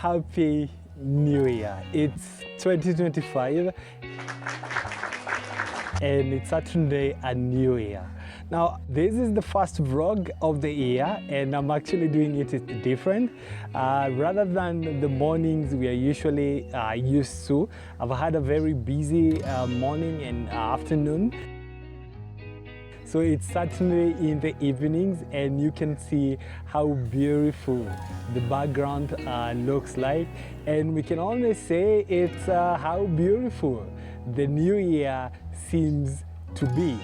Happy New Year. It's 2025 and it's certainly a new year. Now, this is the first vlog of the year and I'm actually doing it different. Rather than the mornings we are usually used to, I've had a very busy morning and afternoon. So it's certainly in the evenings and you can see how beautiful the background looks like, and we can only say it's how beautiful the new year seems to be.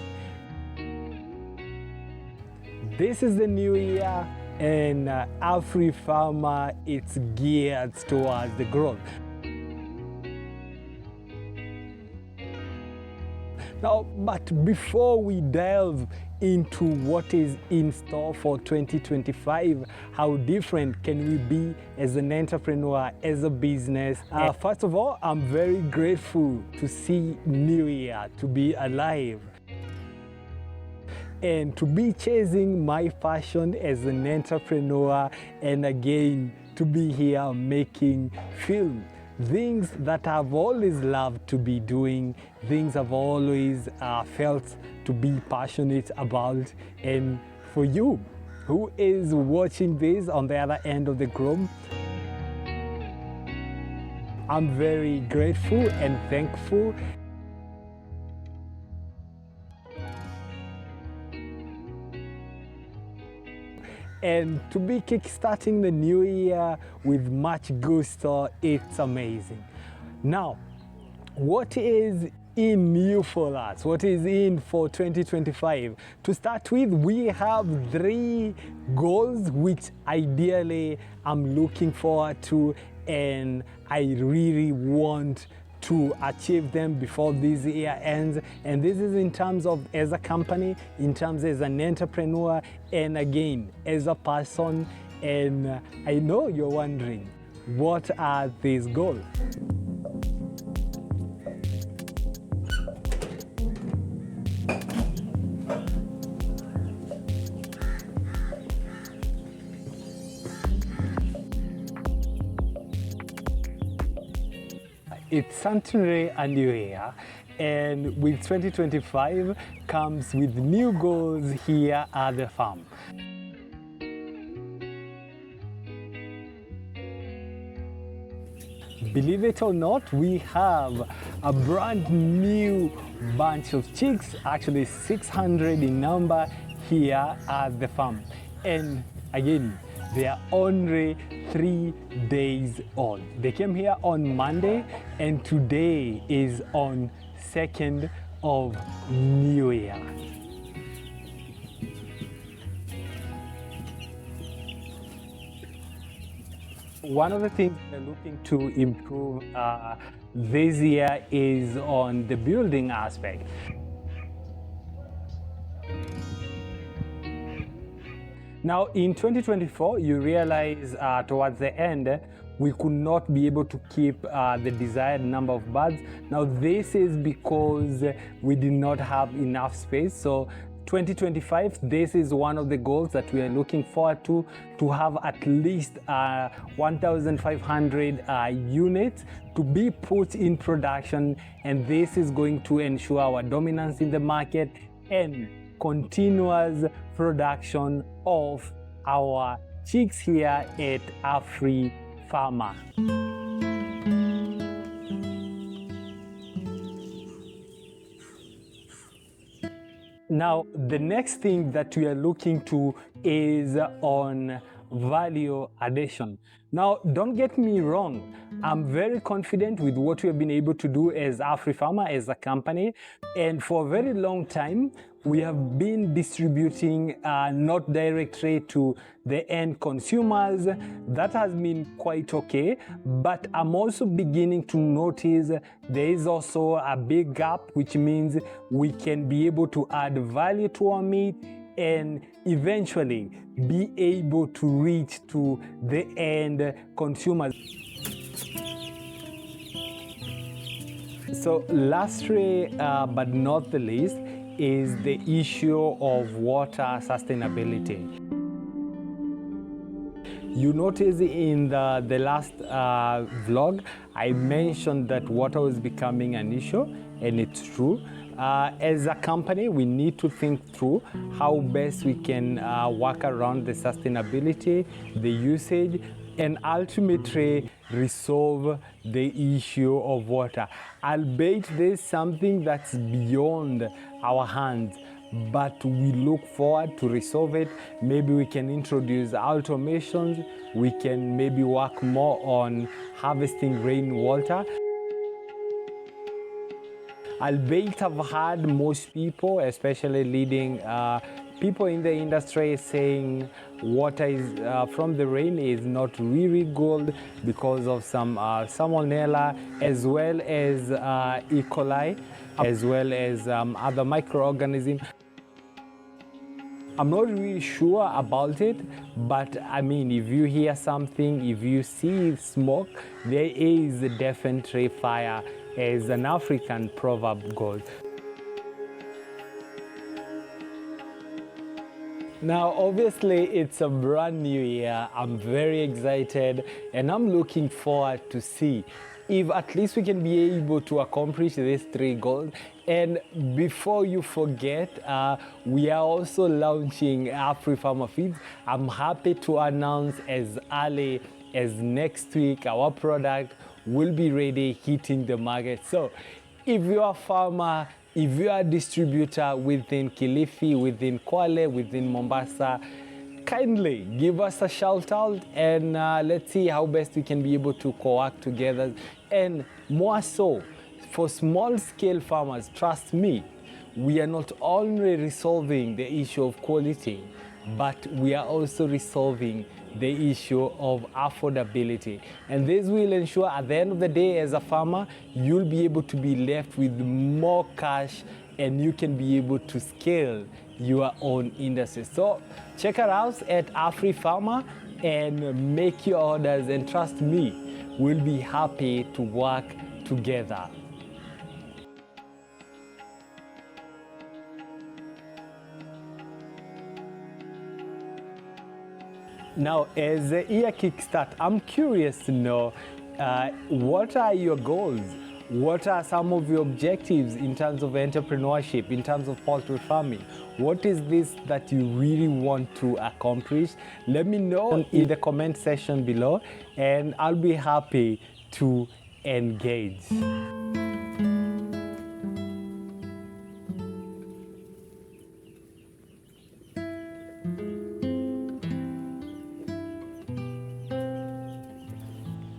This is the new year and Afrifama, it's geared towards the growth. Now, but before we delve into what is in store for 2025, how different can we be as an entrepreneur, as a business? First of all, I'm very grateful to see New Year, to be alive, and to be chasing my passion as an entrepreneur, and again, to be here making film. Things that I've always loved to be doing, things I've always felt to be passionate about. And for you who is watching this on the other end of the globe, I'm very grateful and thankful. And to be kickstarting the new year with much gusto, it's amazing. Now, what is in new for us? What is in for 2025? To start with, we have 3 goals which ideally I'm looking forward to, and I really want to achieve them before this year ends. And this is in terms of as a company, in terms as an entrepreneur, and again as a person. And I know you're wondering, what are these goals? It's certainly a new year, and with 2025 comes with new goals here at the farm. Believe it or not, we have a brand new bunch of chicks, actually 600 in number here at the farm. And again, they are only 3 days old. They came here on Monday and today is on 2nd of New Year. One of the things we're looking to improve this year is on the building aspect. Now, in 2024, you realize towards the end, we could not be able to keep the desired number of birds. Now, this is because we did not have enough space. So 2025, this is one of the goals that we are looking forward to have at least 1,500 units to be put in production. And this is going to ensure our dominance in the market and continuous production of our chicks here at Afrifama. Now, the next thing that we are looking to is on value addition. Now, don't get me wrong, I'm very confident with what we have been able to do as Afrifama, as a company, and for a very long time we have been distributing not direct trade to the end consumers. That has been quite okay, but I'm also beginning to notice there is also a big gap, which means we can be able to add value to our meat and eventually be able to reach to the end consumers. So lastly, but not the least, is the issue of water sustainability. You notice in the last vlog, I mentioned that water was becoming an issue, and it's true. As a company, we need to think through how best we can work around the sustainability, the usage, and ultimately resolve the issue of water. Albeit there's something that's beyond our hands, but we look forward to resolve it. Maybe we can introduce automations, we can maybe work more on harvesting rainwater. Albeit I've heard most people, especially leading people in the industry, saying water is, from the rain is not really good because of some salmonella, as well as E. coli, as well as other microorganisms. I'm not really sure about it, but I mean, if you hear something, if you see smoke, there is definitely fire, as an African proverb goes. Now, obviously, it's a brand new year. I'm very excited, and I'm looking forward to see if at least we can be able to accomplish these 3 goals. And before you forget, we are also launching Afrifama Feeds. I'm happy to announce as early as next week, our product will be ready, hitting the market. So if you are a farmer, if you are a distributor within Kilifi, within Kwale, within Mombasa, kindly give us a shout out, and let's see how best we can be able to co-work together. And more so, for small scale farmers, trust me, we are not only resolving the issue of quality, but we are also resolving the issue of affordability. And this will ensure at the end of the day, as a farmer, you'll be able to be left with more cash, and you can be able to scale your own industry. So check us out at Afrifama and make your orders, and trust me, we'll be happy to work together. Now, as the year kickstart, I'm curious to know what are your goals? What are some of your objectives in terms of entrepreneurship, in terms of poultry farming? What is this that you really want to accomplish? Let me know in the comment section below, and I'll be happy to engage.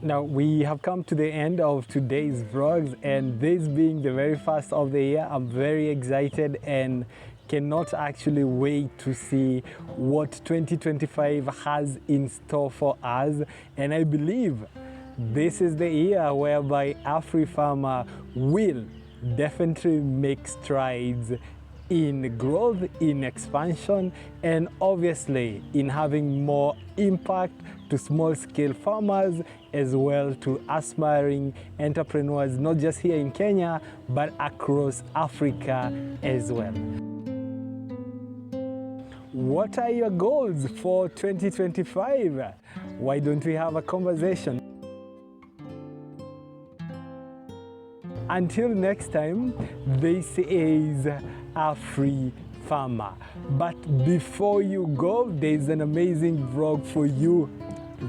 Now, we have come to the end of today's vlogs, and this being the very first of the year, I'm very excited and cannot actually wait to see what 2025 has in store for us. And I believe this is the year whereby Afrifama will definitely make strides in growth, in expansion, and obviously in having more impact to small-scale farmers, as well to aspiring entrepreneurs, not just here in Kenya, but across Africa as well. What are your goals for 2025? Why don't we have a conversation? Until next time, this is Afrifama. But before you go, there's an amazing vlog for you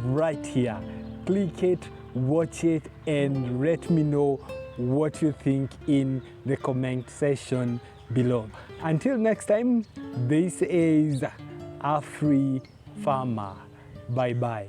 right here. Click it, watch it, and let me know what you think in the comment section below. Until next time, this is Afrifama. Bye-bye.